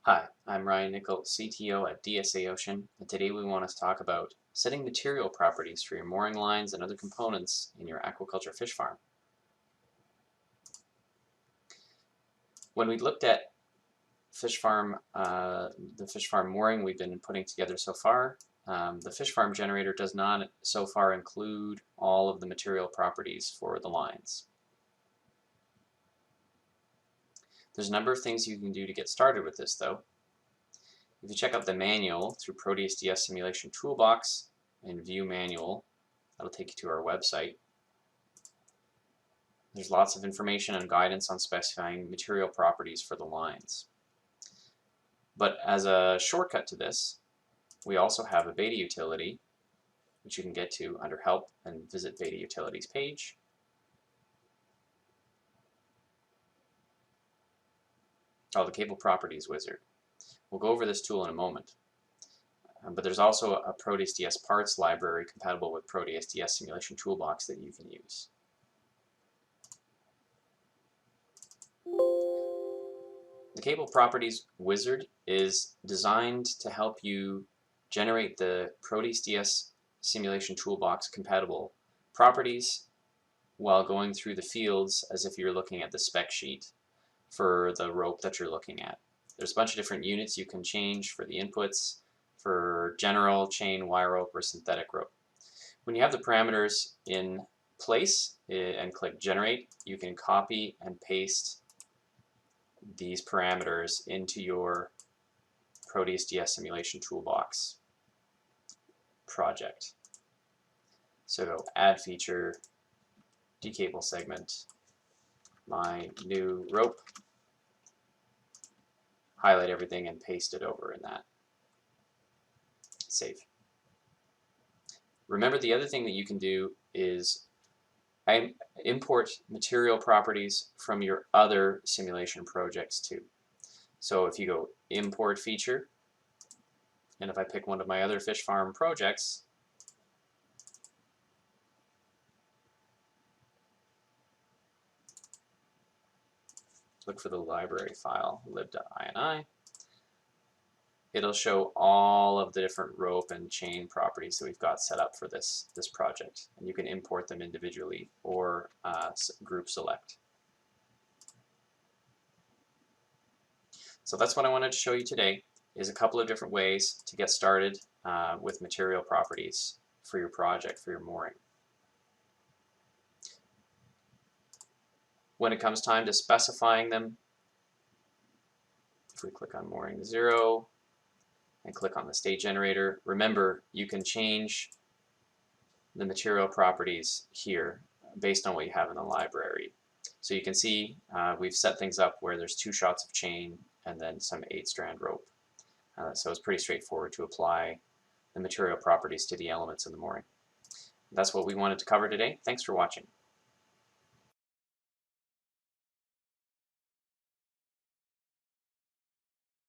Hi, I'm Ryan Nickel, CTO at DSA Ocean, and today we want to talk about setting material properties for your mooring lines and other components in your aquaculture fish farm. When we looked at the fish farm mooring we've been putting together so far, the fish farm generator does not so far include all of the material properties for the lines. There's a number of things you can do to get started with this though. If you check out the manual through ProteusDS Simulation Toolbox and View Manual, that'll take you to our website. There's lots of information and guidance on specifying material properties for the lines. But as a shortcut to this, we also have a beta utility, which you can get to under Help and visit Beta Utilities page. The Cable Properties wizard. We'll go over this tool in a moment. But there's also a ProteusDS Parts Library compatible with ProteusDS Simulation Toolbox that you can use. The Cable Properties wizard is designed to help you generate the ProteusDS Simulation Toolbox compatible properties while going through the fields as if you're looking at the spec sheet for the rope that you're looking at. There's a bunch of different units you can change for the inputs, for general, chain, wire rope, or synthetic rope. When you have the parameters in place and click Generate, you can copy and paste these parameters into your ProteusDS Simulation Toolbox project. So go Add Feature, Decable Segment, My New Rope, highlight everything and paste it over in that. Save. Remember, the other thing that you can do is import material properties from your other simulation projects too. So if you go Import Feature, and if I pick one of my other fish farm projects, look for the library file, lib.ini. It'll show all of the different rope and chain properties that we've got set up for this project. And you can import them individually or group select. So that's what I wanted to show you today, is a couple of different ways to get started with material properties for your project, for your mooring. When it comes time to specifying them, if we click on mooring 0 and click on the state generator, remember you can change the material properties here based on what you have in the library. So you can see we've set things up where there's 2 shots of chain and then some 8-strand rope. So it's pretty straightforward to apply the material properties to the elements in the mooring. That's what we wanted to cover today. Thanks for watching.